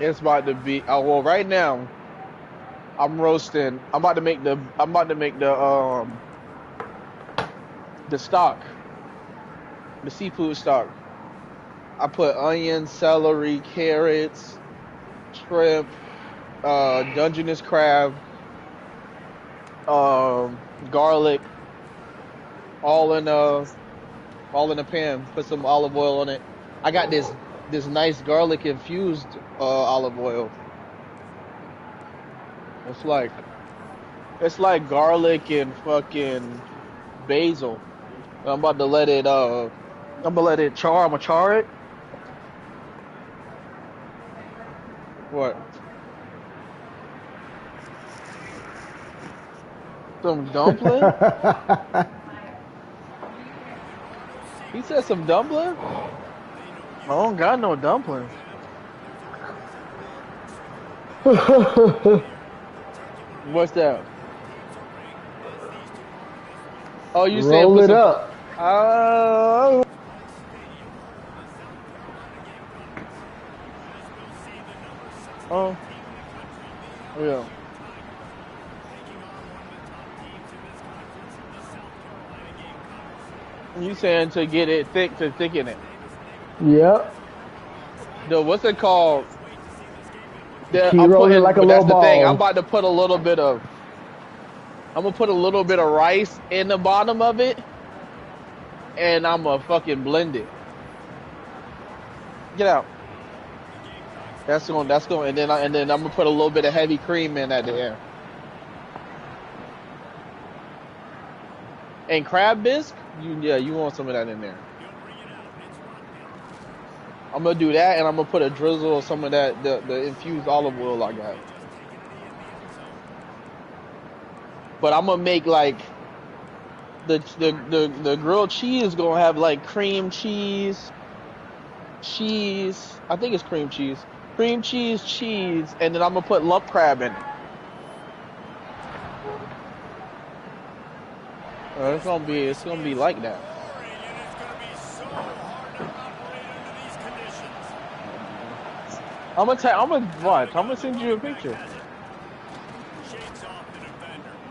It's about to be. Oh well, right now I'm roasting. I'm about to make the stock, the seafood stock. I put onions, celery, carrots, shrimp, Dungeness crab, garlic, all in a all in a pan. Put some olive oil on it. I got this nice garlic infused olive oil. It's like it's like garlic and fucking basil. I'm about to let it I'm gonna let it char. I'm gonna char it. What? Some dumpling? He said some dumpling? I don't got no dumplings. What's that? Oh, you saying Roll put it some? up. Oh, oh, yeah. You saying to get it thick to thicken it? Yep. The what's it called? Keep I'm rolling putting, like a but little that's the thing. I'm ball. about to put a little bit of. I'm gonna put a little bit of rice in the bottom of it, and I'm gonna fucking blend it. Get out. And then I'm gonna put a little bit of heavy cream in at the end. And crab bisque, you want some of that in there. I'm gonna do that, and I'm gonna put a drizzle of some of that the infused olive oil I got. But I'm gonna make like the grilled cheese gonna have like cream cheese, cheese. I think it's cream cheese, cheese, and then I'm gonna put lump crab in it. It's gonna be like that. I'm gonna watch. I'm gonna send you a picture.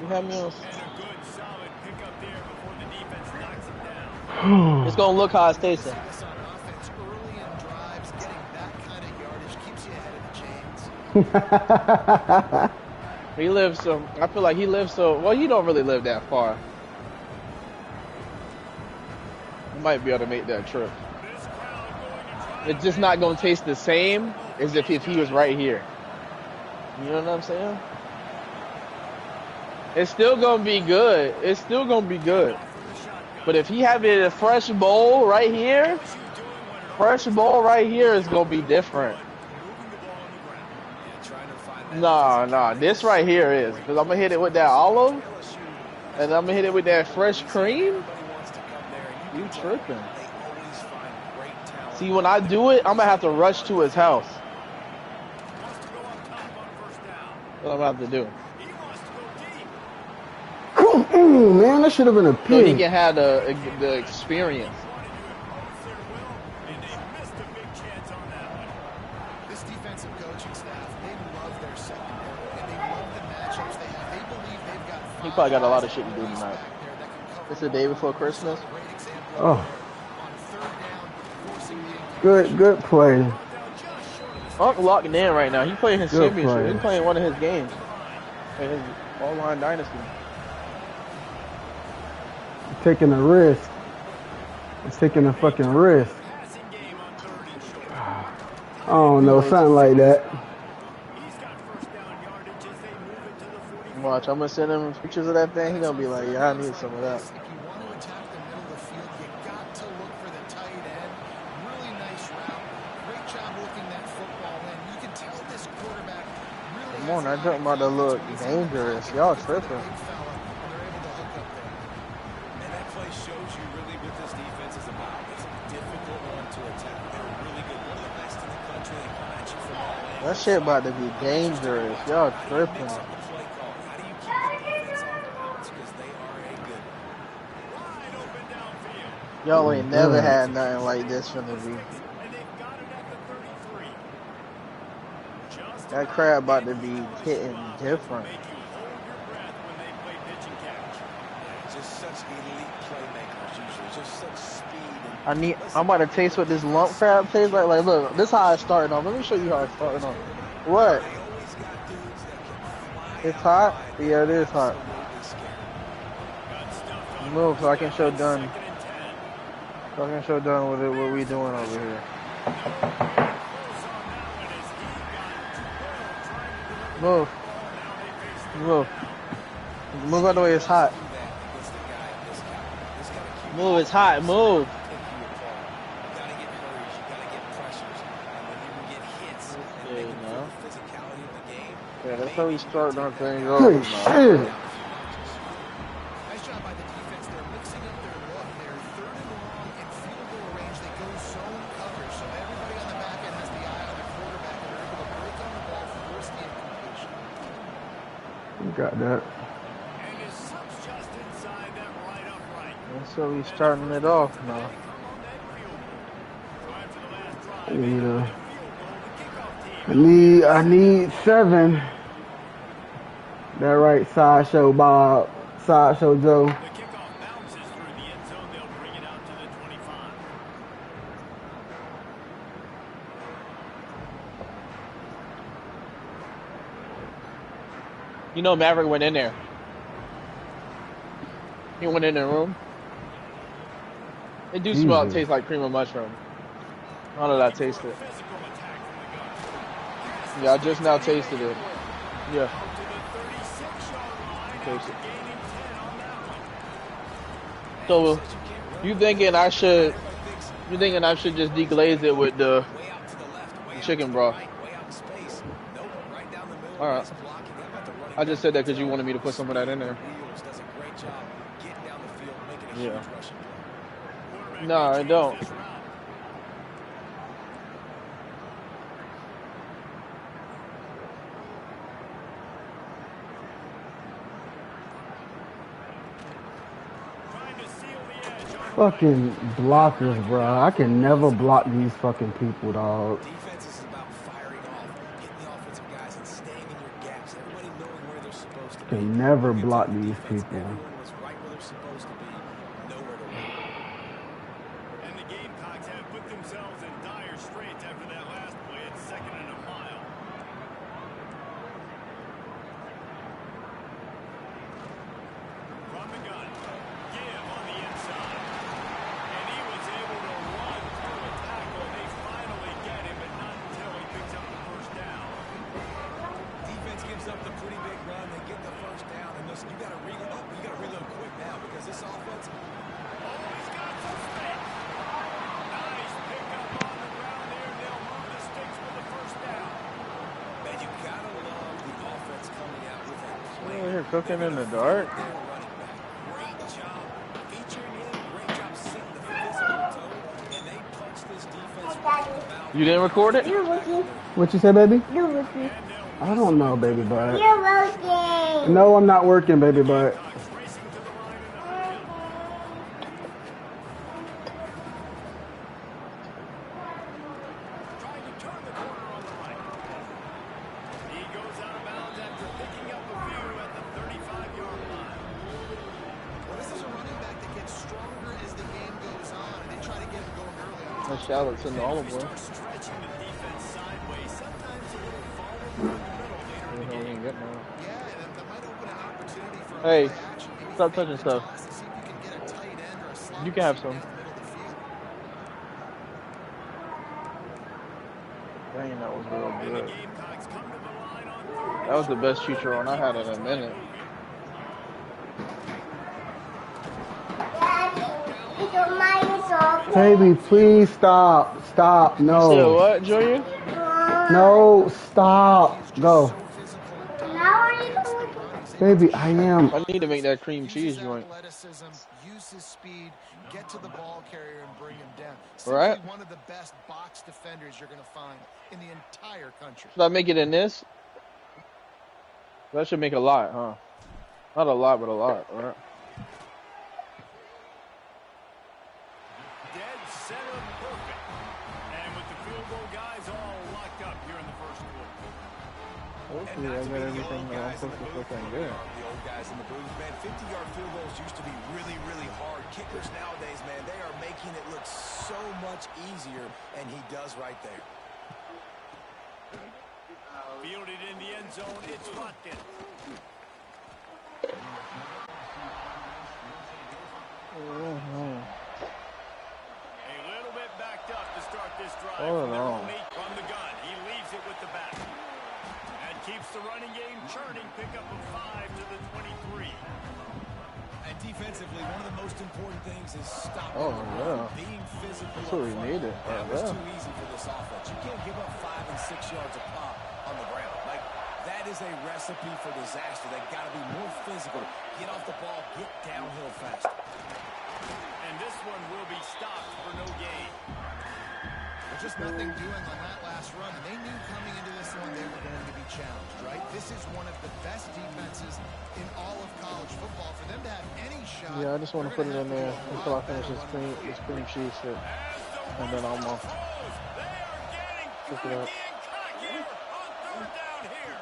You have me on. It's gonna look how it's tasting. He lives so. I feel like he lives so. Well, he don't really live that far. He might be able to make that trip. It's just not gonna taste the same as if he was right here. You know what I'm saying? It's still gonna be good. It's still gonna be good. But if he have it in a fresh bowl right here is gonna be different. Nah. This right here is because I'm gonna hit it with that olive, and I'm gonna hit it with that fresh cream. You tripping? See, when I do it, I'm gonna have to rush to his house. That's what I'm gonna have to do. Man, that should have been a So he pick. can have the experience. This defensive coaching staff, they love their secondary, and they love the matchups they have. They believe they've got He five probably got a lot guys of shit to do released tonight. back there that can cover It's the one day on before one. We saw Christmas. a great example of Oh, that there on third down, forcing the incompletion. good play. Unc locked in right now. He playing his Good championship. He play. playing one of his games in his online dynasty. Taking a risk. It's taking a fucking risk. I don't You know, know, something like that. watch. I'm gonna send him pictures of that thing. He gonna be like, "Yeah, I need some of that." If you want to attack the middle of the field, you got to look for the tight end. Really nice route. Great job looking that football in. You can tell this quarterback really Come has on, an that eye jump about to confidence look when he's in the dangerous. pocket, Y'all looking for the tripping. big fella, and they're able to hook up there. And that play shows you really what this defense is about. It's a difficult one to attack. They're really good. One of the best in the country. They come at you from all That angles. shit about to be What makes you stand dangerous. out? Y'all How do you mix tripping. up the play call? How do you keep the defense off balance? Because they are a good one. Wide open downfield. Y'all Oh, ain't never God. had nothing like this from the V. And they've got it at the 33. That crab about to be hitting different. Make you hold your breath when they play pitch and catch. Yeah, just such elite playmakers usually. Just such speed. And I'm listen, about to taste what this lump crab tastes like. Like, look, this how it's starting off. Let me show you how it's starting off. What? they always got dudes that can fly It's out hot? wide and Yeah, it is hot. absolutely scary. Got stuffed on Move so I first can down show and done. 2nd and 10. So I can show done what we doing over here. Move. Move. Move out of the way, it's hot. Move, it's hot, move. Okay, now. Yeah, that's how we start our thing Holy off, man. shit. Nice job by the defense. They're mixing up their look. They're 3rd and long and field goal range. They go zone coverage. So everybody on the back end has the eye on the quarterback, and they're able to break on the ball, force the incompletion. You got that. And his subs just inside that right upright. That's how we starting it off now. I need 7. That right, Sideshow Bob, Sideshow Joe. The kickoff bounces through the end zone. They'll bring it out to the 25. You know Maverick went in there. He went in the room. It do smell, Jesus. taste like cream of mushroom. I don't know that I tasted it. Yeah, I just now tasted it. Yeah. Taste it. So you thinking I should just deglaze it with the chicken broth? Alright. I just said that because you wanted me to put some of that in there. Yeah. No, I don't. Fucking blockers, bro. I can never block these fucking people, dog. Defense is about firing off, hitting the offensive guys and staying in your gaps. Everybody knowing where they're supposed to be. Can never block these people. Everyone was right where they're supposed to be. Nowhere to run. And the Gamecocks have put themselves in dire straits after that last play at 2nd and a mile. From the gun, Gibb on the inside. And he was able to run through a tackle. They finally get him, but not until he picks up the first down. Defense gives up the pretty big run. They get the first down. And listen, you got to reload quick now because this offense. Oh, he's got some space. Nice pickup on the ground there. They'll move the sticks for the first down. Man, you got to love the offense coming out with that play. Oh, you're cooking in the dark. Great job featuring him. Great job setting the physical tone. And they punched this defense right in the mouth. You didn't record it? What you say, baby? You're working. I don't know, baby butt. You're working. No, I'm not working, baby butt. Racing to the line in the hurry. Trying to turn the corner on the right. He goes out of bounds after picking up a few at the 35-yard line. Well, this is a running back that gets stronger as the game goes on, and they try to get him going early on. That's shallots in the olive oil. Start stretching the defense sideways, sometimes a little vulnerable in the middle later in the game. Yeah, and that might open an opportunity for a Hey, play action. Maybe stop fake touching the stuff. toss to see if you can get a tight end or a slot You can have receiver some. down the middle of the field. Dang, that was real And the good. Gamecocks come to the line on 3rd. That was the best Chicharron I had in a minute. Daddy, it's on my sock. Baby, please stop. Stop. You said No. what, Julian? No, stop. Go. Now are you going? Baby, I am. I need to make that cream Use cheese his joint. athleticism, use his speed, get to the ball carrier and bring him down. Right. Simply one of the best box defenders you're going to find in the entire country. Should I make it in this? That should make a lot, huh? Not a lot, but a lot, right? Dead center perfect. And with the field goal guys all locked up here in the first quarter. And Hopefully, not I to got be the everything old that I'm guys in supposed the to booth fucking anymore, get. the old guys in the booth, man. 50-yard field goals used to be really, really hard. Kickers nowadays, man, they are making it look so much easier, and he does right there. Fielded in the end zone, it's Watkins. A little bit backed up to start this drive Hold from their on. own 8 from the gun. He leaves it with the back. And keeps the running game churning. Pickup of 5 to the 23. And defensively, one of the most important things is stopping Oh, the yeah. run, being physical That's up what we front. needed. That was Yeah. too easy for this offense. You can't give up 5 and 6 yards a pop on the ground. Like, that is a recipe for disaster. They got to be more physical. Get off the ball, get downhill faster. And this one will be stopped for no gain. There's just nothing doing on that last run, and they knew coming into this one they were going to be challenged, right? This is one of the best defenses in all of college football. For them to have any shot, Yeah, I just want to put it in there until I finish this this cream cheese shit. As the And then I'm rooster off. throws, they are getting Pick cocky it up. and cockier on third down here.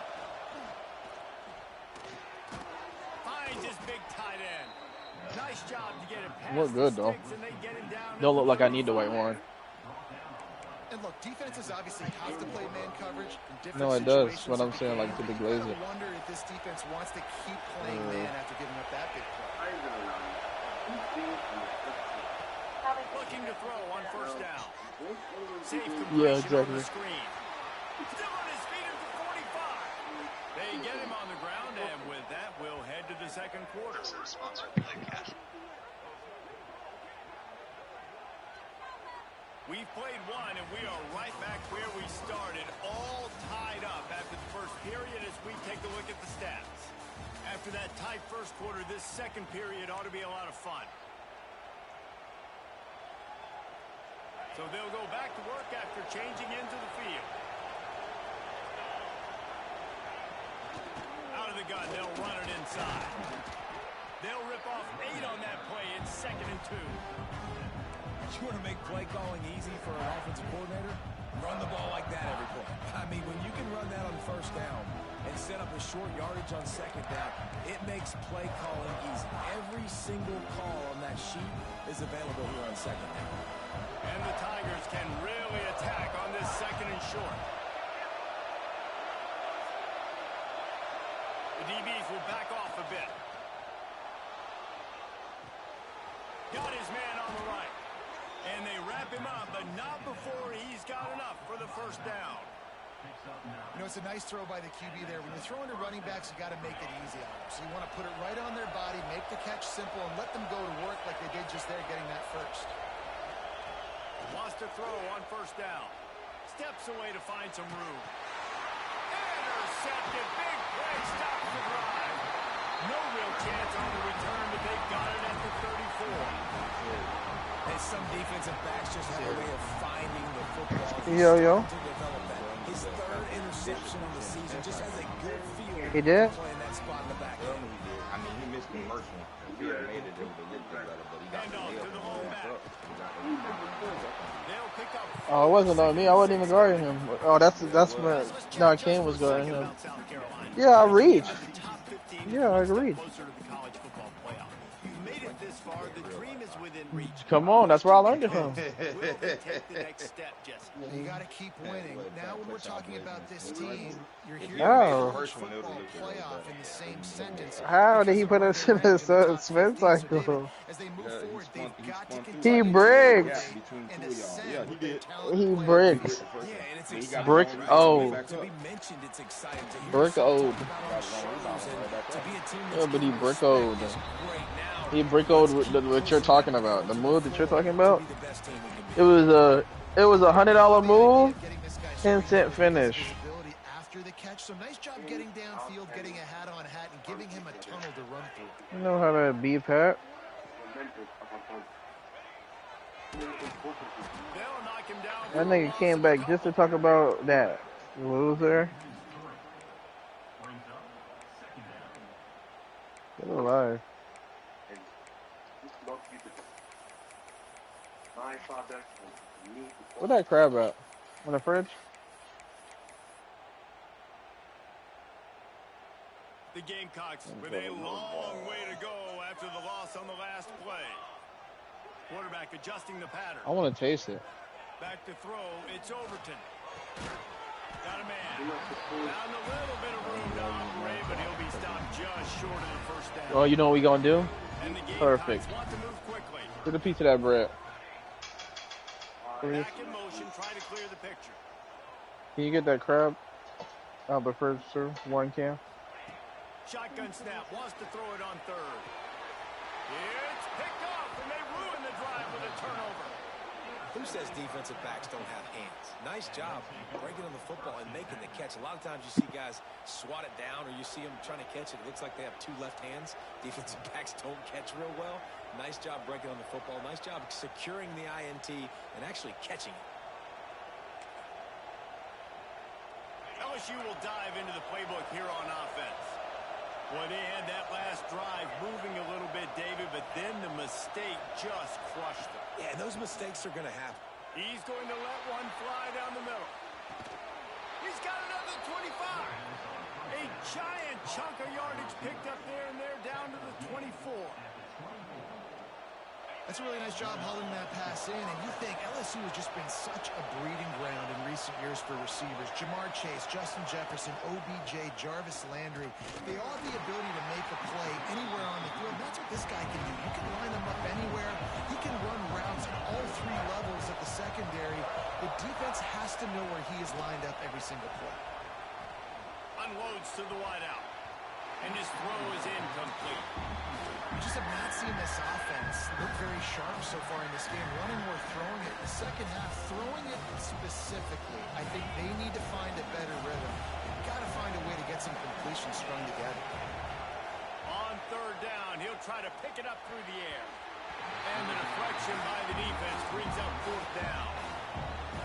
Finds his big tight end. Nice job to get it past Look good, the though. sticks, and they get him down. Don't look like I need the white one. And look, defenses obviously have to play man coverage in different No, it does. situations. But I'm saying, like, to the You glaze gotta it. wonder if this defense wants to keep playing man after giving up that big play. Looking to throw on first down. Safe completion Yeah, over exactly. the screen. Still on his feet at the 45. They get him on the ground, and with that, we'll head to the second quarter. We've played one, and we are right back where we started, all tied up after the first period as we take a look at the stats. After that tight first quarter, this second period ought to be a lot of fun. So they'll go back to work after changing into the field. Out of the gun, they'll run it inside. They'll rip off 8 on that play. It's 2nd and 2. You want to make play calling easy for an offensive coordinator? Run the ball like that every play. I mean, when you can run that on first down and set up a short yardage on second down, it makes play calling easy. Every single call on that sheet is available here on second down. And the Tigers can really attack on this 2nd and short. The DBs will back off a bit. Got his man on the right. And they wrap him up, but not before he's got enough for the first down. You know, it's a nice throw by the QB there. When you're throwing to running backs, you got to make it easy on them. So you want to put it right on their body, make the catch simple, and let them go to work like they did just there getting that first. Wants to throw on first down. Steps away to find some room. Intercepted. Big play. Stops the drive. No real chance on the return, but they got it at the 34. And some defensive backs just have a way of finding the football. Yo. To develop that. His 3rd interception on the season just has a good feel. He did? Playing that spot in the back end. I mean, he missed the first one. If he had made it, it would have looked better, but he got Hand off nailed to the on lone that back. truck. He got the- They'll pick up. Oh, it wasn't on me. I wasn't even guarding him. Oh, that's when no, King was guarding him. Yeah, I reached. Top 15 Yeah, I agreed. closer to the college football playoff. You've made it this far. The dream is within reach. Come on, that's where I learned it from. Will they take the next step, Jesse? You got to keep winning. Now, when we're talking about this team, you're hearing No. the college football playoff in the same sentence. How did he put us in a spin cycle? As they move forward, they've got to He continue bricks. Between and two of y'all. ascend Yeah, he with their did. talented He players. bricks. Yeah, and it's He got exciting. Brick right? O. To be mentioned, it's exciting to hear Brick yourself O. talk about on shows and to be a team Yeah, that's but he getting brick respect O'd. is great. Now, He brick-oed what you're talking about. The move that you're talking about. be the best team we can be. It was $100 move. Getting this guy 10 cent straight finish. visibility after the catch. So nice job getting downfield, getting a hat on hat, and giving him a tunnel to run through. You know how to be Pat. They'll knock him down. That nigga came back just to talk about that. Loser. Get alive. Where that crab at? In the fridge? The Gamecocks with a long way to go after the loss on the last play. Quarterback adjusting the pattern. I want to taste it. Back to throw. It's Overton. Got a man. Found a little bit of room to operate, but he'll be stopped just short of the first down. Oh, you know what we gonna do? And the Perfect. want to move quickly. Get a piece of that bread. Back in motion, try to clear the picture. Can you get that crab out the fridge, sir? One can. Shotgun snap, wants to throw it on third. It's picked off, and they ruin the drive with a turnover. Who says defensive backs don't have hands? Nice job breaking on the football and making the catch. A lot of times you see guys swat it down or you see them trying to catch it. It looks like they have two left hands. Defensive backs don't catch real well. Nice job breaking on the football. Nice job securing the INT and actually catching it. LSU will dive into the playbook here on offense. Well, they had that last drive moving a little bit, David, but then the mistake just crushed them. Yeah, those mistakes are going to happen. He's going to let one fly down the middle. He's got another 25. A giant chunk of yardage picked up there, and they're down to the 24. That's a really nice job hauling that pass in, and you think LSU has just been such a breeding ground in recent years for receivers. Jamar Chase, Justin Jefferson, OBJ, Jarvis Landry. They all have the ability to make a play anywhere on the field. That's what this guy can do. You can line him up anywhere. He can run routes at all three levels at the secondary. The defense has to know where he is lined up every single play. Unloads to the wideout, and his throw is incomplete. We just have not seen this offense look very sharp so far in this game. Running more, throwing it. The second half, throwing it specifically. I think they need to find a better rhythm. They've got to find a way to get some completions strung together. On third down, he'll try to pick it up through the air. And the deflection by the defense brings up fourth down.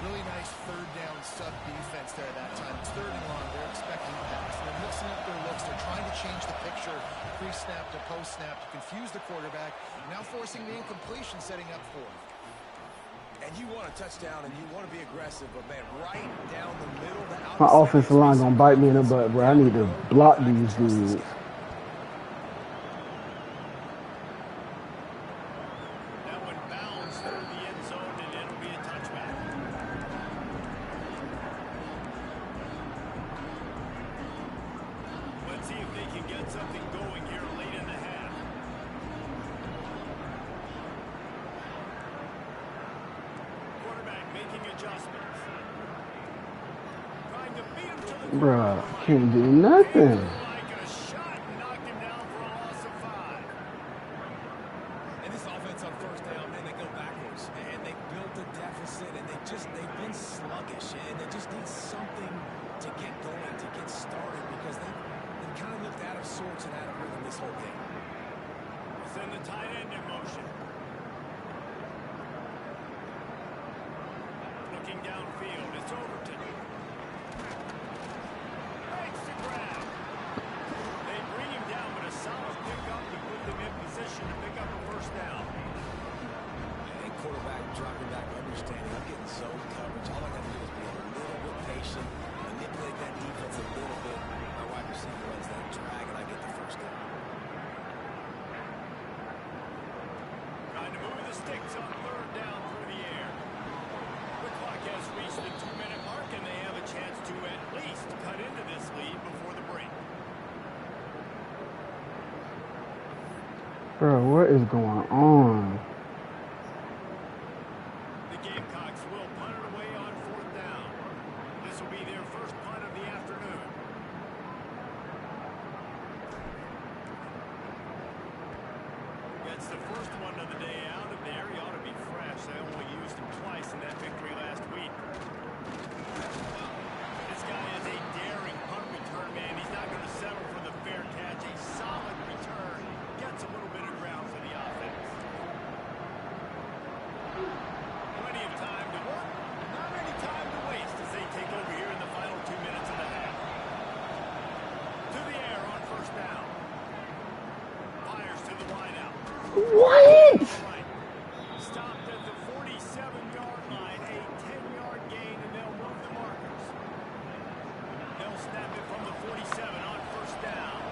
Really nice third down sub defense there that time. It's third and long. They're expecting pass. They're mixing up their looks. They're trying to change the picture pre-snap to post-snap to confuse the quarterback. Now forcing the incompletion, setting up fourth. And you want a touchdown and you want to be aggressive, but man, right down the middle. My offensive line gonna bite me in the butt, bro. I need to block these dudes. That one bounced through the end zone, and it'll be a touchback. Let's see if they can get something going here late in the half. Quarterback making adjustments. Trying to beat him to the Bruh, can't do nothing. like a shot and knocked him down for a loss of 5. And this offense on first down, man, they go backwards. And they built a deficit, and they've been sluggish. And they just need something to get going, to get started, because they've kind of looked out of sorts and out of rhythm this whole game. Send the tight end in motion. Looking downfield, it's Overton. Makes the grab. They bring him down, but a solid pickup to put them in position to pick up a first down. And quarterback dropping back, understanding I'm getting zone coverage. All I got to do is be a little bit patient, manipulate that defense a little bit. My wide receiver runs that drag, and I get the first down. Trying to move the sticks on third down through the air. The clock has reached the 2-minute mark, and they have a chance to at least cut into this lead before the break. Bro, what is going on? The Gamecocks will punt it away on fourth down. This will be their first punt of the afternoon. That's the first one of the day out of there. He ought to be fresh. They only used him twice in that victory last week. This guy is a daring punt return man. He's not going to settle for the fair catch. A solid return. Gets a little bit of ground for the offense. Plenty of time to work. Not any time to waste as they take over here in the final 2 minutes of the half. To the air on first down. Fires to the wideout. What? Stopped at the 47-yard line. A 10-yard gain, and they'll move the markers. They'll snap it from the 47 on first down.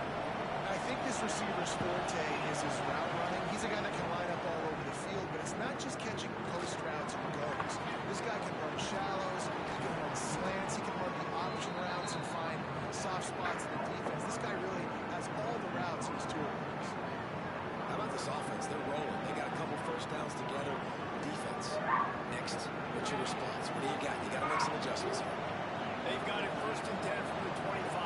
think this receiver's forte is his route running. He's a guy that can line up all over the field, but it's not just catching post routes and goes. This guy can run shallows, he can run slants, he can run the option routes and find soft spots in the defense. This guy really has all the routes in his toolbox. How about this offense? They're rolling. They got a couple first downs together. Defense. Next, what's your response? What do you got? You got to make some adjustments here. They've got it 1st and 10 from the 25.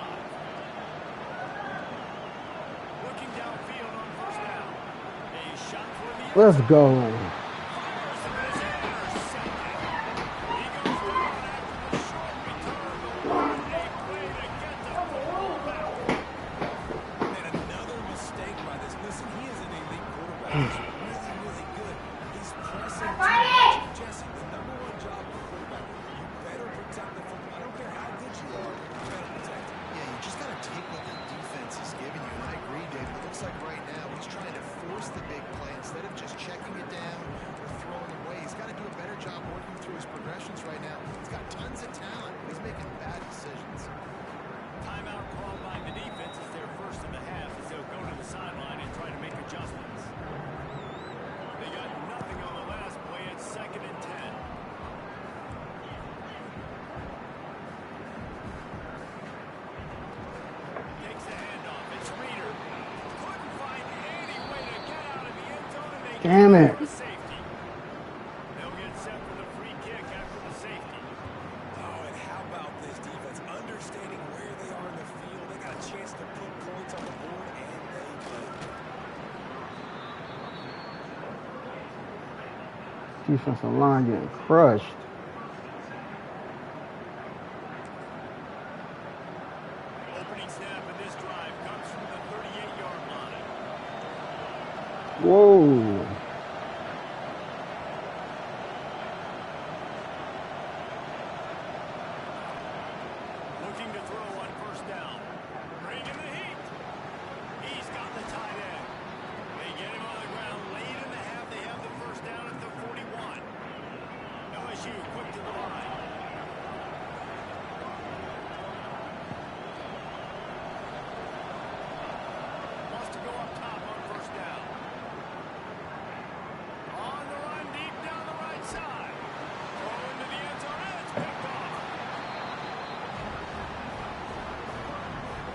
Looking downfield on 1st down. A shot for the Let's go. Damn it. They'll get set for the free kick after the safety. Oh, and how about this defense? Understanding where they are in the field. They got a chance to put points on the board, and they did. Defensive line getting crushed. Opening snap in this drive comes from the 38-yard line. Whoa. Looking to throw on 1st down. Bringing the heat. He's got the tight end. They get him on the ground late in the half. They have the 1st down at the 41. LSU quick to the line. Wants to go up top on 1st down. On the run deep down the right side. Throw into the end zone. And it's picked off.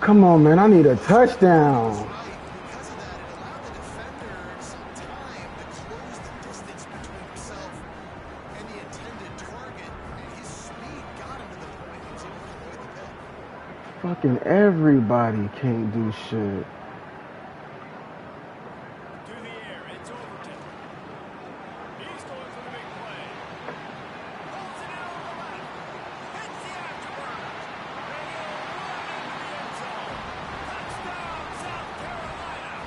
Come on, man. I need a touchdown. Right. Because of that, it allowed the defender some time to close the distance between himself and the intended target, and his speed got him to the point he was able to avoid the pick. Fucking everybody can't do shit. To the air, it's Overton. He's going for the big play. Holds it out on the left. Hits the afterburner. And he'll run into the end zone. Touchdown, South Carolina.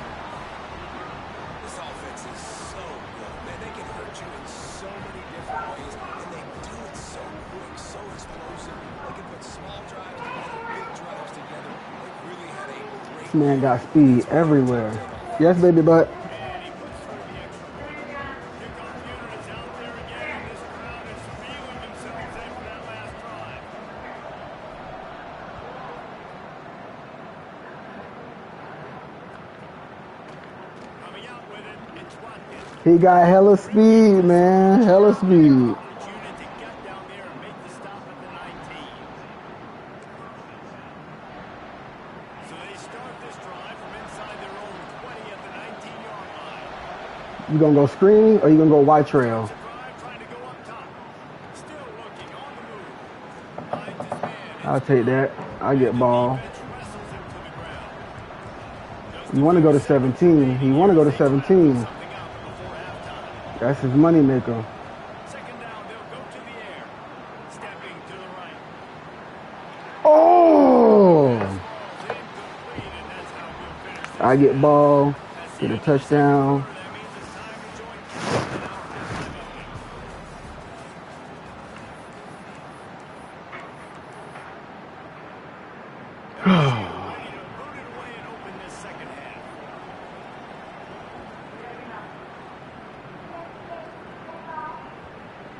This offense is so good, man. They can hurt you in so many different ways, and they do it so quick, so explosive. They can put small drives together, big drives together. They really had a great This man got speed everywhere. Yes, baby butt. And he puts through the extra point. Kickoff unit is out there again, and this crowd is feeling themselves after that last drive. Coming out with it, it's Watkins. He got hella speed, man. Hella speed. Unit to get down there and make the stop at the 19. So they start this drive from inside their own 20 at the 19-yard line. You gonna go screen or you gonna go white trail? It's a drive trying to go up top. Still looking on the move. Finds his man. I'll take that. I get ball. Defense wrestles him to the ground. You want to go to 17. He want to go to 17. Something out before halftime. That's his money maker. Second down, they'll go to the air. Stepping to the right. Oh! Incomplete, and that's how we'll finish this. I get ball. That's Get a the touchdown. That means it's time to join Cleveland in our halftime outing. Ready to boot it away and open this second half.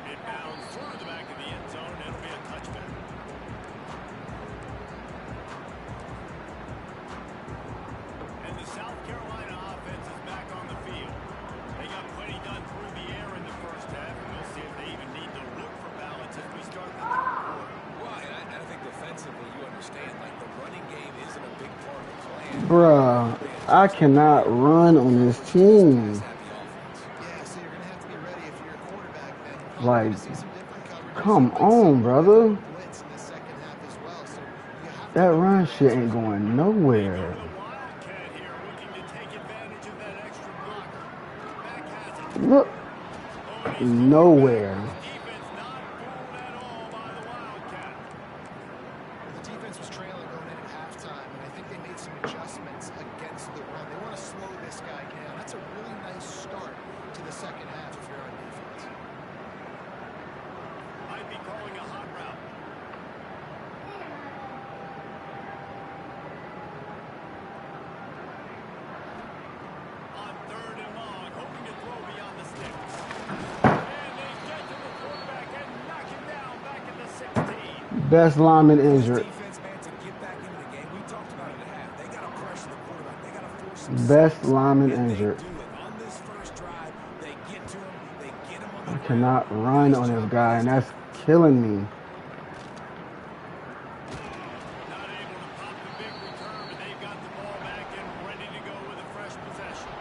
It bounds through the back of the end zone. It'll be a touchback. And the Bruh, I cannot run on this team. Yeah, so you're going to have to be ready if you're a quarterback. Then probably Like, going to see some different coverages. come Might see on, brother. blitz in the second half as well. So you have to That know run your shit answers. ain't going They go nowhere. with a wildcat here, looking to take advantage of that extra blocker. Back has it. Look, Oh, and he's going back. nowhere. This defense not fooled at all by the wildcat. Well, the defense was trailing going in at halftime, and I think they made some adjustments against the run. They want to slow this guy down. That's a really nice start to the second half if you're on defense. Might be calling a hot route. On 3rd and long, hoping to throw beyond the sticks. And they get to the quarterback and knock him down back at the 16. Best lineman injured. Defense, man, to get back into the game. We talked about it at half. They got to pressure the quarterback. They got to force some Best sacks. lineman And they injured. do it. On this first drive, they get to him. They get him on the I ground. cannot run on this guy, and that's killing me. Not able to pop the big return, and they've got the ball back and ready to go with a fresh possession.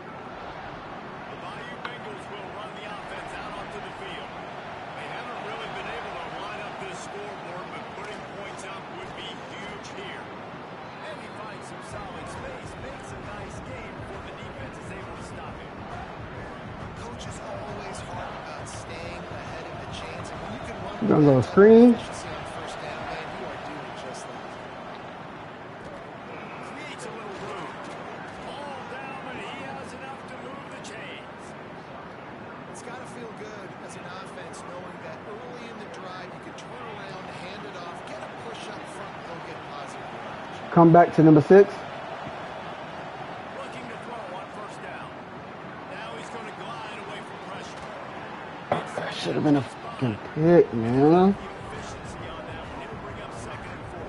The Bayou Bengals will run the offense out onto the field. They haven't really been able to line up this scoreboard, but putting points up would be huge here. And he finds some solid space, makes a nice game before the defense is able to stop him. Coach is always hard about staying ahead of the chains, and when you can run You gonna go with that screen? efficiency on first down, man, you are doing just that. Creates a little room. Ball down, but he has enough to move the chains. It's got to feel good as an offense knowing that early in the drive you can turn around, hand it off, get a push up front, and go get positive yardage. Come back to number 6. Looking to throw on first down. Now he's going to glide away from pressure. That should have been a fucking pick, man. The efficiency on that one. He'll bring up 2nd and 4.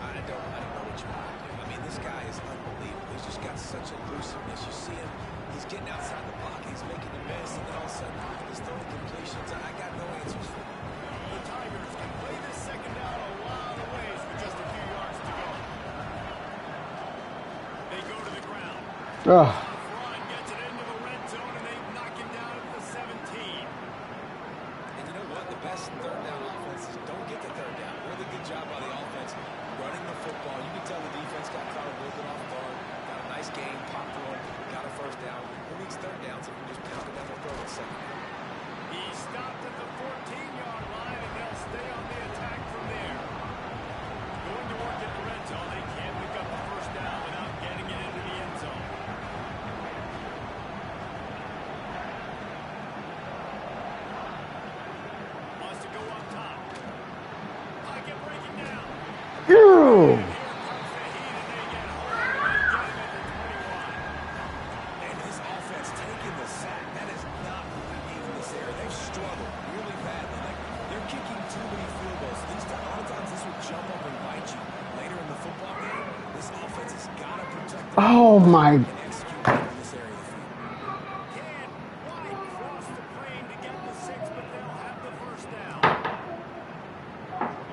I don't know what you want to do. I mean, this guy is unbelievable. He's just got such elusiveness. You see him, he's getting outside the pocket, he's making the miss, and then all of a sudden he's throwing completions. I got no answers for him. The Tigers can play this 2nd down a lot of ways with just a few yards to go. They go to the ground. Ugh. Run gets it into the red zone, and they knock him down at the 17. And you know what? The best third down offenses don't get the third down. Really good job by the offense running the football. You can tell the defense got caught a little bit off guard. Got a nice game, popped one, got a first down. Who needs third downs if you just pound it down the throat in second down? He stopped at the 14-yard line, and they'll stay on the attack from there. Going to work in the red zone. They can't pick up the first down without getting it into the end zone. Wants to go up top. Pocket breaking down. Ew. Here comes the heat, and they get home, and they get him at the 21. And his offense taking the sack. That is not what we need in this area. They've struggled really badly. Like, they're kicking too many field goals. A lot of times this will jump up and bite you. Later in the football game, this offense has got to protect the Oh my. and execute in this area of the field. Can't quite cross the plane to get the 6, but they'll have the first down.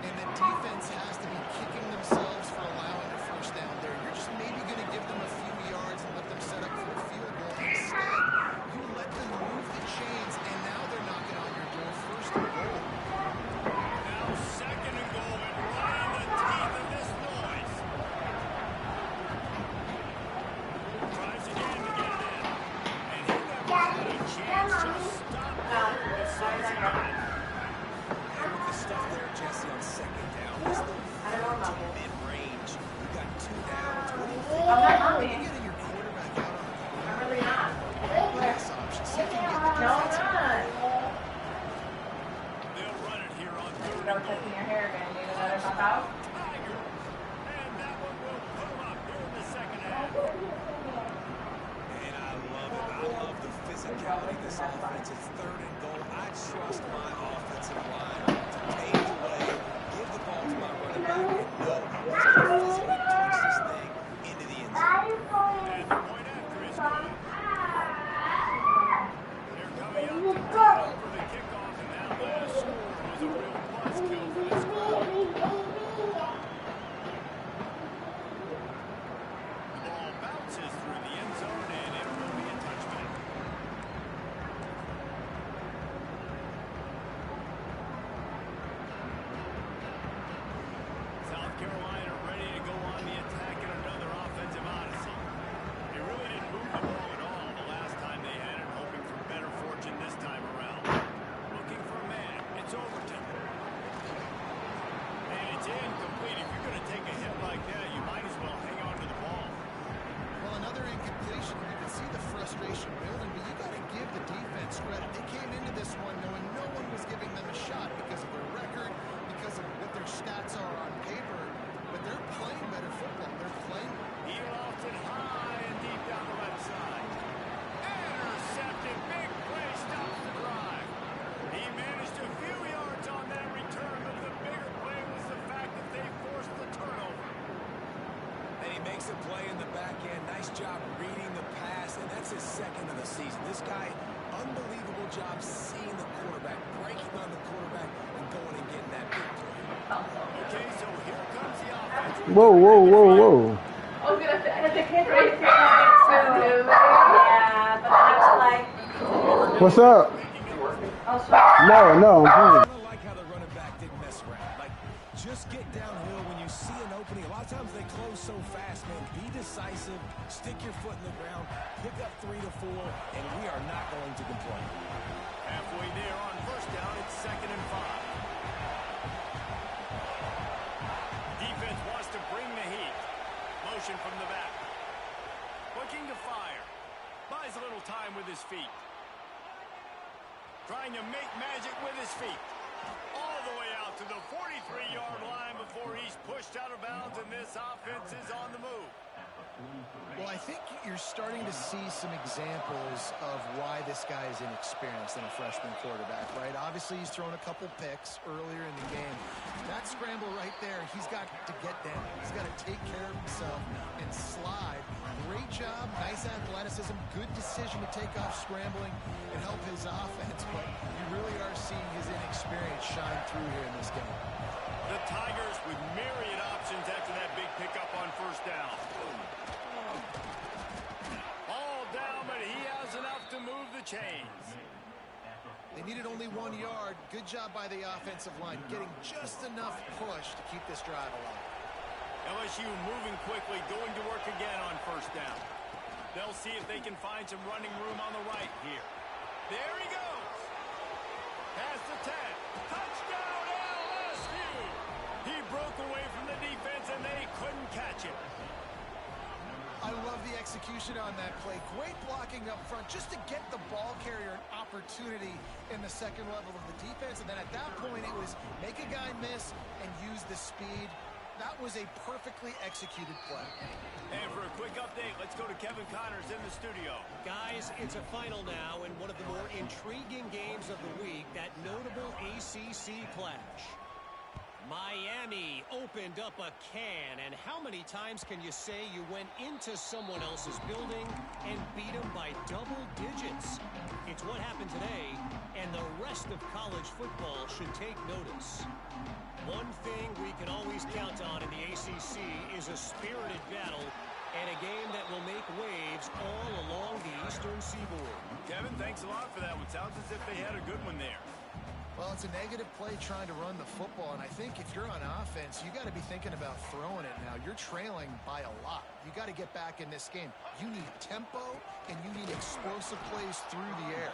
And the defense has to be kicking themselves for allowing a first down there. You're just maybe going to give them a few yards and let them set up for a field goal. Instead, you let them move the chains, and now they're knocking on your door first and goal. Now 2nd and goal, and right in the teeth of this noise. Tries again to get it in. And he never had a chance to stop him as soon as he got it. And with the stuff there, Jesse, on second down, he's the mid-range. We've got 2 downs. What do you think? You're getting your quarterback out on the corner. Pass option. See if you can get the defense involved. They'll run it here on 3rd No and goal. touching your hair again. Need another pop out? Tiger. And that one will put him up here in the second half. And I love it. I love the physicality of this offense. It's 3rd and goal. I trust my offensive line to pave the way, give the ball to my running back, and know he's going to physically punch extra point after his score. They're coming out to Tito for the kickoff, and that last score was a real buzzkill for this crowd. The ball bounces through the end zone, and it will be a touchback. South Carolina ready to go on the attack in another offensive odyssey. They really didn't move the ball at all the last time they had it, hoping for better fortune this time around. Looking for a man. It's Overton. And it's incomplete. If you're going to take a hit like that, you might as well hang on to the ball. Well, another incompletion. You can see the frustration building, but you got to give the defense credit. They came into this one knowing no one was giving them a shot because of their record, because of what their stats are on paper, but they're playing better football. They're playing. He lost it high and deep down the left side. Intercepted. Big play stops the drive. He managed a few yards on that return, but the bigger play was the fact that they forced the turnover. And he makes a play in the back end. Nice job reading the pass, and that's his second of the season. This guy, unbelievable job seeing the quarterback, breaking on the quarterback, and going and getting that big play. Okay, so here comes the offense. Whoa, whoa, whoa, whoa. I was gonna say, the kids race it too. Yeah, but I have to like. What's up? Oh, sorry. No, I'm I don't like how the running back didn't mess around. Like, just get downhill when you see an opening. A lot of times they close so fast, man. Be decisive, stick your foot in the ground, pick up 3 to 4, and we are not going to complain. Halfway there on first down, it's 2nd and 5. Defense wants to bring the heat. Motion from the back. Looking to fire. Buys a little time with his feet. Trying to make magic with his feet. All the way out to the 43-yard line before he's pushed out of bounds, and this offense is on the move. Well, I think you're starting to see some examples of why this guy is inexperienced in a freshman quarterback, right? Obviously, he's thrown a couple picks earlier in the game. That scramble right there, he's got to get down. He's got to take care of himself and slide. Great job, nice athleticism, good decision to take off scrambling and help his offense, but you really are seeing his inexperience shine through here in this game. The Tigers with myriad options after that big pickup on first down. All down, but he has enough to move the chains. They needed only 1 yard. Good job by the offensive line, getting just enough push to keep this drive alive. LSU moving quickly, going to work again on first down. They'll see if they can find some running room on the right here. There he goes. Past the 10. Touchdown, LSU! He broke away from the defense, and they couldn't catch him. I love the execution on that play. Great blocking up front just to get the ball carrier an opportunity in the second level of the defense. And then at that point, it was make a guy miss and use the speed. That was a perfectly executed play. And for a quick update, let's go to Kevin Connors in the studio. Guys, it's a final now in one of the more intriguing games of the week, that notable ACC clash. Miami opened up a can, and how many times can you say you went into someone else's building and beat them by double digits? It's what happened today, and the rest of college football should take notice. One thing we can always count on in the ACC is a spirited battle and a game that will make waves all along the Eastern Seaboard. Kevin, thanks a lot for that one. Sounds as if they had a good one there. Well, it's a negative play trying to run the football, and I think if you're on offense, you got to be thinking about throwing it now. You're trailing by a lot. You got to get back in this game. You need tempo, and you need explosive plays through the air.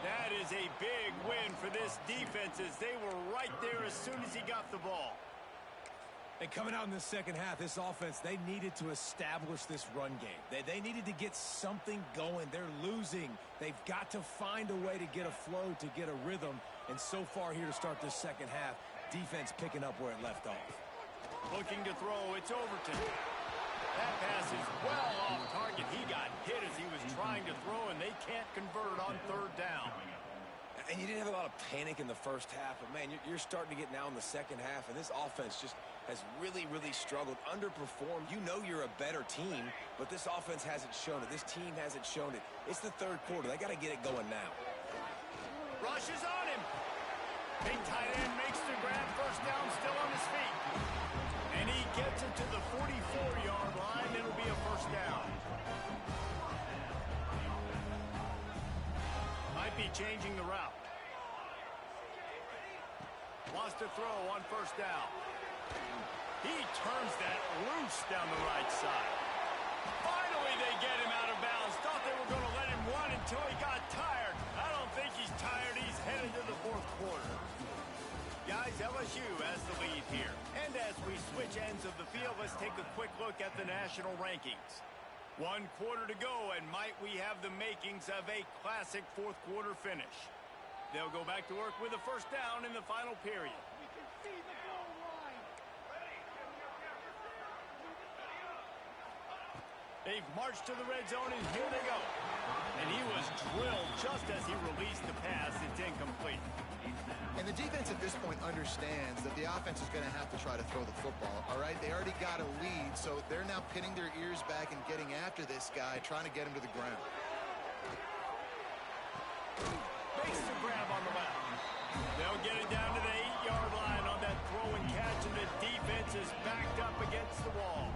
That is a big win for this defense, as they were right there as soon as he got the ball. And coming out in the second half, this offense, they needed to establish this run game. They needed to get something going. They're losing. They've got to find a way to get a flow, to get a rhythm. And so far here to start this second half, defense picking up where it left off. Looking to throw, it's Overton. That pass is well off target. He got hit as he was trying to throw, and they can't convert on third down. And you didn't have a lot of panic in the first half, but, man, you're starting to get now in the second half, and this offense just has really, really struggled, underperformed. You know you're a better team, but this offense hasn't shown it. This team hasn't shown it. It's the third quarter. They got to get it going now. Rushes on him. Big tight end makes the grab. First down, still on his feet. And he gets it to the 44-yard line. It'll be a first down. Might be changing the route. Wants to throw on first down. He turns that loose down the right side. Finally, they get him out of bounds. Thought they were going to let him run until he got tired. I don't think he's tired. He's headed to the fourth quarter. Guys, LSU has the lead here. And as we switch ends of the field, let's take a quick look at the national rankings. 1 quarter to go, and might we have the makings of a classic fourth quarter finish. They'll go back to work with a first down in the final period. They've marched to the red zone, and here they go. And he was drilled just as he released the pass. It's incomplete. And the defense at this point understands that the offense is going to have to try to throw the football, all right? They already got a lead, so they're now pinning their ears back and getting after this guy, trying to get him to the ground. Makes the grab on the left. They'll get it down to the 8-yard line on that throw and catch, and the defense is backed up against the wall.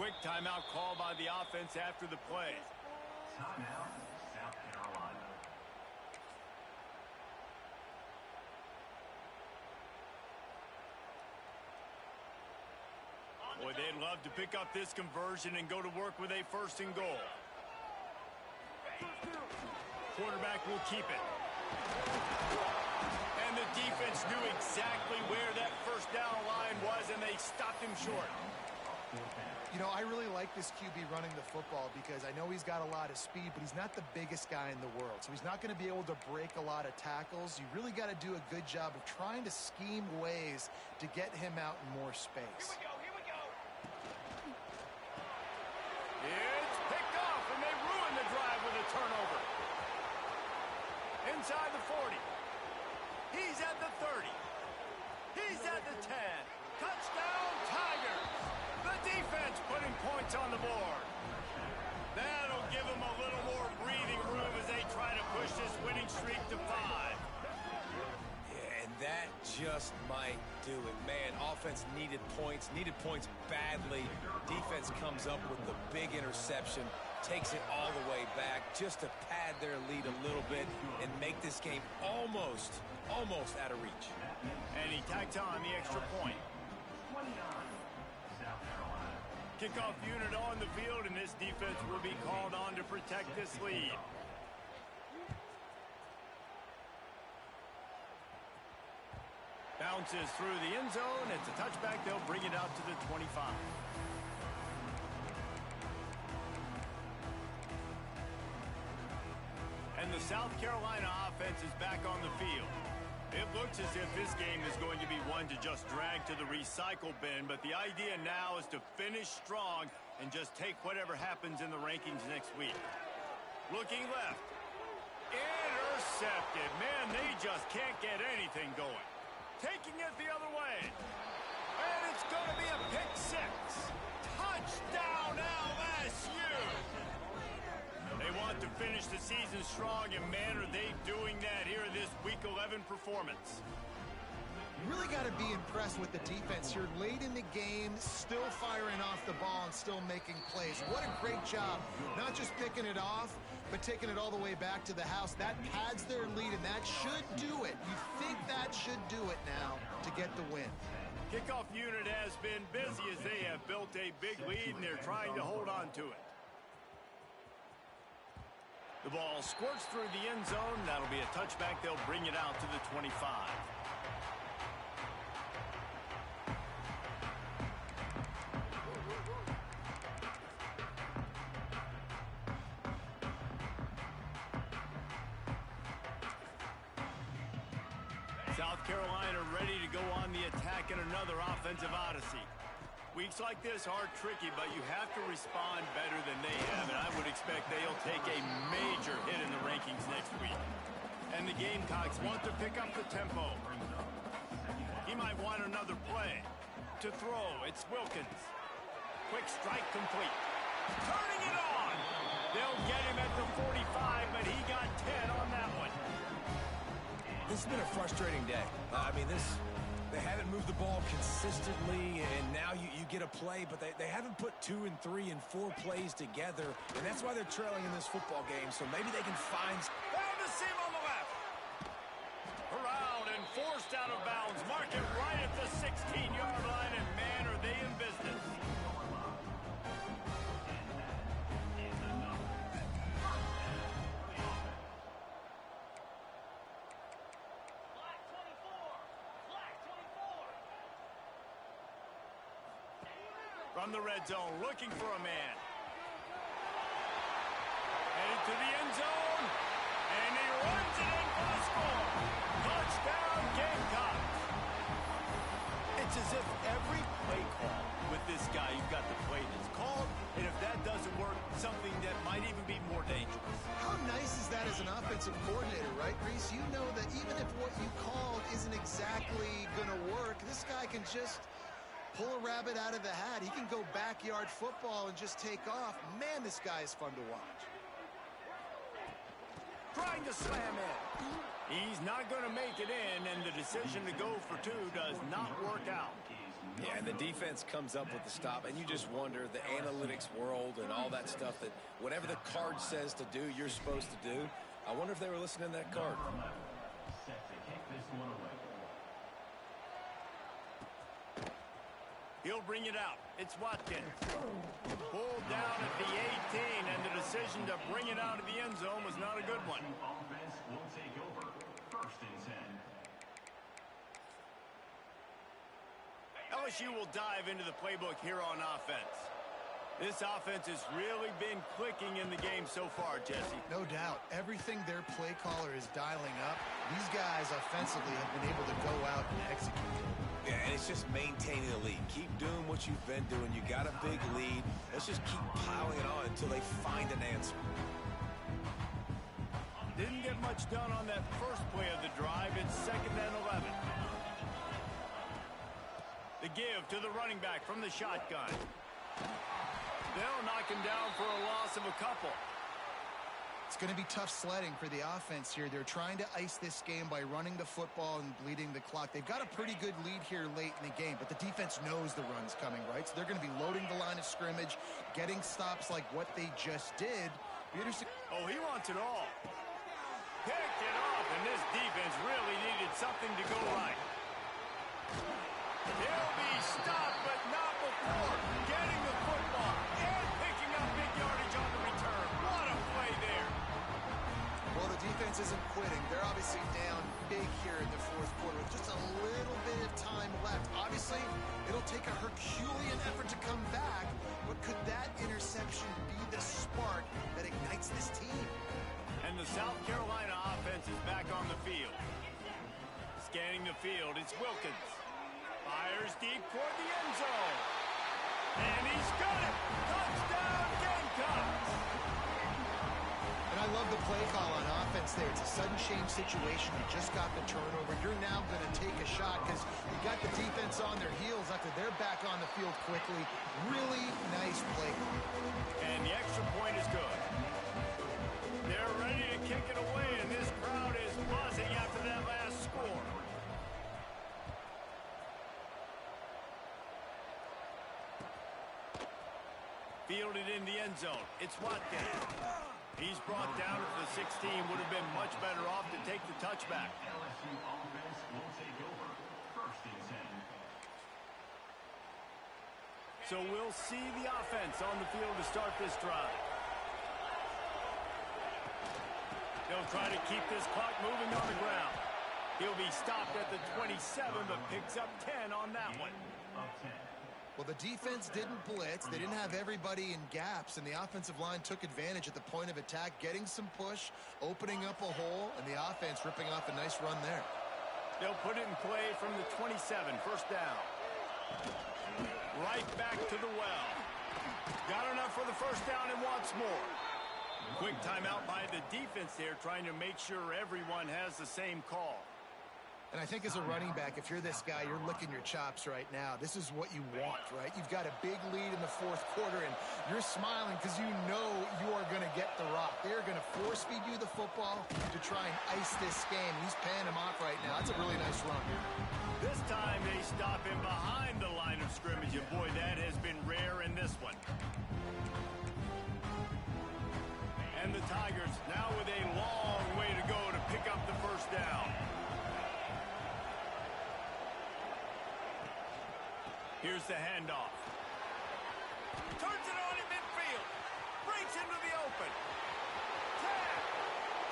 Quick timeout call by the offense after the play. Timeout, South Carolina. Boy, they'd love to pick up this conversion and go to work with a first and goal. Quarterback will keep it. And the defense knew exactly where that first down line was, and they stopped him short. You know, I really like this QB running the football because I know he's got a lot of speed, but he's not the biggest guy in the world. So he's not going to be able to break a lot of tackles. You really got to do a good job of trying to scheme ways to get him out in more space. Here we go. It's picked off, and they ruin the drive with a turnover. Inside the 40. He's at the 30. He's at the 10. Touchdown, Tigers! The defense putting points on the board. That'll give them a little more breathing room as they try to push this winning streak to 5. Yeah, and that just might do it. Man, offense needed points badly. Defense comes up with the big interception, takes it all the way back just to pad their lead a little bit and make this game almost out of reach. And he tacks on the extra point. 29, South Carolina. Kickoff unit on the field, and this defense will be called on to protect this lead. Bounces through the end zone. It's a touchback. They'll bring it out to the 25. And the South Carolina offense is back on the field. It looks as if this game is going to be one to just drag to the recycle bin, but the idea now is to finish strong and just take whatever happens in the rankings next week. Looking left. Intercepted. Man, they just can't get anything going. Taking it the other way. And it's going to be a pick six. Touchdown, LSU! They want to finish the season strong, and man, are they doing that here in this Week 11 performance. You really got to be impressed with the defense here. Late in the game, still firing off the ball and still making plays. What a great job. Not just picking it off, but taking it all the way back to the house. That pads their lead, and that should do it. You think that should do it now to get the win. Kickoff unit has been busy as they have built a big lead, and they're trying to hold on to it. The ball squirts through the end zone. That'll be a touchback. They'll bring it out to the 25. South Carolina ready to go on the attack in another offensive odyssey. Weeks like this are tricky, but you have to respond better than they have, and I would expect they'll take a major hit in the rankings next week. And the Gamecocks want to pick up the tempo. He might want another play. To throw, it's Wilkins. Quick strike complete. Turning it on! They'll get him at the 45, but he got 10 on that one. This has been a frustrating day. They haven't moved the ball consistently, and now you get a play, but they haven't put 2 and 3 and 4 plays together, and that's why they're trailing in this football game, so maybe they can find... Found the seam on the left. Around and forced out of bounds. Mark it right at the 16-yard line, and man, are they in business. From the red zone, looking for a man. Headed to the end zone, and he runs it in for the score. Touchdown, Gamecocks. It's as if every play call with this guy, you've got the play that's called, and if that doesn't work, something that might even be more dangerous. How nice is that as an offensive coordinator, right, Reese? You know that even if what you called isn't exactly going to work, this guy can just pull a rabbit out of the hat. He can go backyard football and just take off. Man, this guy is fun to watch. Trying to slam in. He's not going to make it in, and the decision to go for 2 does not work out. Yeah, and the defense comes up with the stop, and you just wonder, the analytics world and all that stuff, that whatever the card says to do, you're supposed to do. I wonder if they were listening to that card. Set to kick this one away. He'll bring it out. It's Watkins. Pulled down at the 18, and the decision to bring it out of the end zone was not a good one. Offense will take over. 1st and 10. LSU will dive into the playbook here on offense. This offense has really been clicking in the game so far, Jesse. No doubt. Everything their play caller is dialing up, these guys offensively have been able to go out and execute. Yeah, and it's just maintaining the lead. Keep doing what you've been doing. You got a big lead. Let's just keep piling it on until they find an answer. Didn't get much done on that first play of the drive. It's 2nd and 11. The give to the running back from the shotgun. They'll knock him down for a loss of a couple. It's going to be tough sledding for the offense here. They're trying to ice this game by running the football and bleeding the clock. They've got a pretty good lead here late in the game, but the defense knows the run's coming, right? So they're going to be loading the line of scrimmage, getting stops like what they just did. Oh, he wants it all. Picked it off, and this defense really needed something to go right. He'll be stopped, but not before getting the football and picking up big yardage on the return. What a play there. Well, the defense isn't quitting. They're obviously down big here in the 4th quarter with just a little bit of time left. Obviously, it'll take a Herculean effort to come back, but could that interception be the spark that ignites this team? And the South Carolina offense is back on the field. Scanning the field, it's Wilkins. Fires deep toward the end zone. And he's got it! Touchdown, Gamecocks! And I love the play call on offense there. It's a sudden change situation. You just got the turnover. You're now going to take a shot because you got the defense on their heels after they're back on the field quickly. Really nice play call. And the extra point is good. They're ready to kick it away, and this crowd is buzzing after that last score. Fielded in the end zone. It's Watkins. He's brought down at the 16. Would have been much better off to take the touchback. LSU offense will take over. 1st and 10. So we'll see the offense on the field to start this drive. They'll try to keep this clock moving on the ground. He'll be stopped at the 27, but picks up 10 on that one. Well, the defense didn't blitz. They didn't have everybody in gaps, and the offensive line took advantage at the point of attack, getting some push, opening up a hole, and the offense ripping off a nice run there. They'll put it in play from the 27, 1st down. Right back to the well. Got enough for the first down and wants more. Quick timeout by the defense there, trying to make sure everyone has the same call. And I think as a running back, if you're this guy, you're licking your chops right now. This is what you want, right? You've got a big lead in the fourth quarter, and you're smiling because you know you are going to get the rock. They're going to force feed you the football to try and ice this game. He's paying him off right now. That's a really nice run. This time they stop him behind the line of scrimmage, and boy, that has been rare in this one. And the Tigers now with a long way to go to pick up the first down. Here's the handoff. Turns it on in midfield. Breaks into the open. Tap.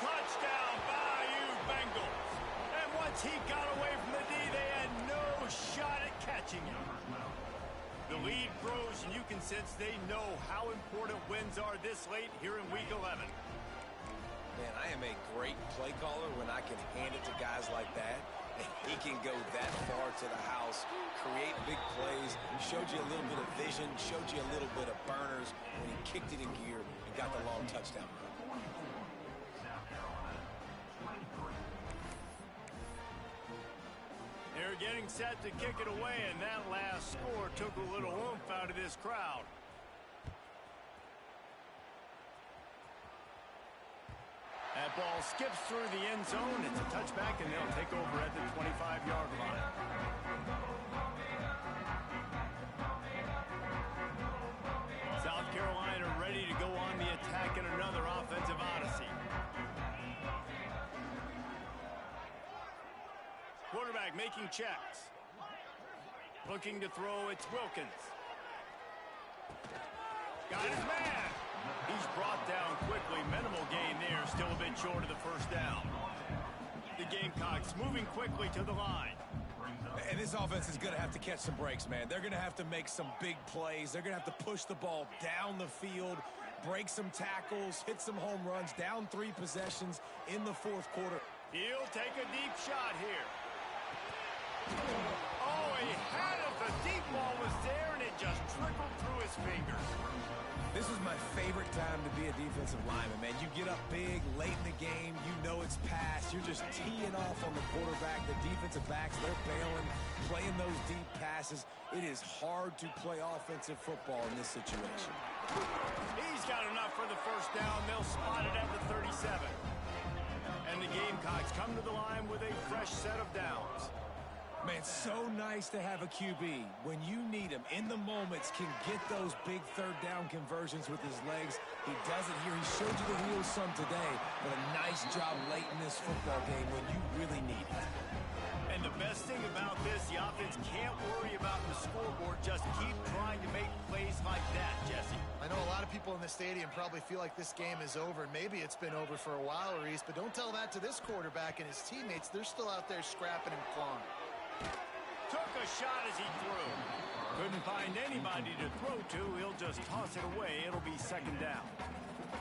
Touchdown, Bayou Bengals. And once he got away from the D, they had no shot at catching him. The lead grows, and you can sense they know how important wins are this late here in Week 11. Man, I am a great play caller when I can hand it to guys like that. He can go that far to the house, create big plays. He showed you a little bit of vision, showed you a little bit of burners when he kicked it in gear and got the long touchdown run. They're getting set to kick it away, and that last score took a little oomph out of this crowd. That ball skips through the end zone. It's a touchback, and they'll take over at the 25-yard line. South Carolina ready to go on the attack in another offensive odyssey. Quarterback making checks. Looking to throw, it's Wilkins. Got his man. He's brought down quickly. Minimal gain there. Still a bit short of the first down. The Gamecocks moving quickly to the line. And this offense is going to have to catch some breaks, man. They're going to have to make some big plays. They're going to have to push the ball down the field, break some tackles, hit some home runs, down 3 possessions in the fourth quarter. He'll take a deep shot here. Oh, he had it. The deep ball was there, and it just trickled through his fingers. This is my favorite time to be a defensive lineman, man. You get up big, late in the game. You know it's past. You're just teeing off on the quarterback. The defensive backs, they're bailing, playing those deep passes. It is hard to play offensive football in this situation. He's got enough for the first down. They'll spot it at the 37. And the Gamecocks come to the line with a fresh set of downs. Man, so nice to have a QB. When you need him, in the moments, can get those big third down conversions with his legs. He does it here. He showed you the wheels some today, but a nice job late in this football game when you really need it. And the best thing about this, the offense can't worry about the scoreboard. Just keep trying to make plays like that, Jesse. I know a lot of people in the stadium probably feel like this game is over, and maybe it's been over for a while, Reese, but don't tell that to this quarterback and his teammates. They're still out there scrapping and clawing. Took a shot as he threw. Couldn't find anybody to throw to. He'll just toss it away. It'll be second down.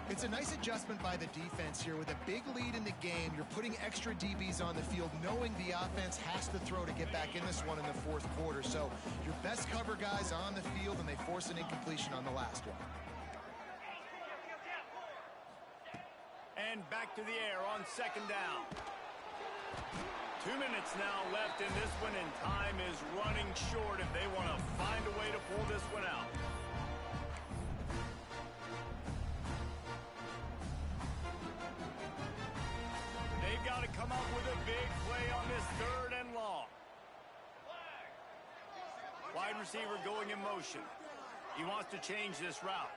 It's a nice adjustment by the defense here. With a big lead in the game, you're putting extra DBs on the field, knowing the offense has to throw to get back in this one in the fourth quarter. So your best cover guys on the field, and they force an incompletion on the last one. And back to the air on second down. 2 minutes now left in this one, and time is running short if they want to find a way to pull this one out. They've got to come up with a big play on this third and long. Wide receiver going in motion. He wants to change this route.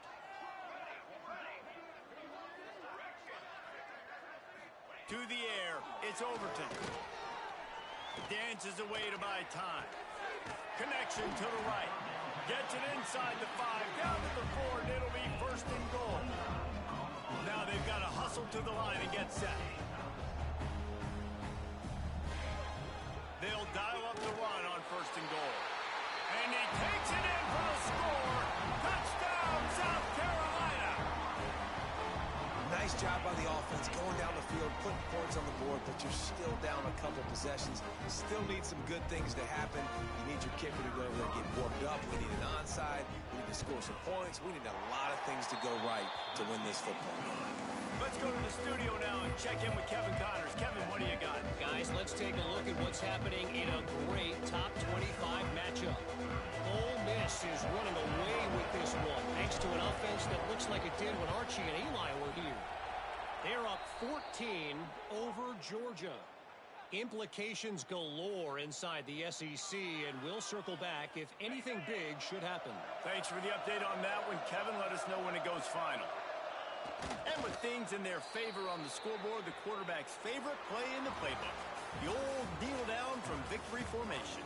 To the air, it's Overton. Dances away to buy time. Connection to the right. Gets it inside the 5, down to the 4, and it'll be first and goal. Now they've got to hustle to the line and get set. They'll dial up the run on first and goal. And he takes it in for the score. Touchdown, South Carolina. Nice job by the offense going down the field, putting points on the board, but you're still down a couple possessions. You still need some good things to happen. You need your kicker to go over there and get warmed up. We need an onside. We need to score some points. We need a lot of things to go right to win this football game. Let's go to the studio now and check in with Kevin Connors. Kevin, what do you got? Guys, let's take a look at what's happening in a great top 25 matchup. Ole Miss is running away with this one, thanks to an offense that looks like it did when Archie and Eli were here. They're up 14 over Georgia. Implications galore inside the SEC, and we'll circle back if anything big should happen. Thanks for the update on that one, Kevin. Let us know when it goes final. And with things in their favor on the scoreboard, the quarterback's favorite play in the playbook. The old kneel down from victory formation.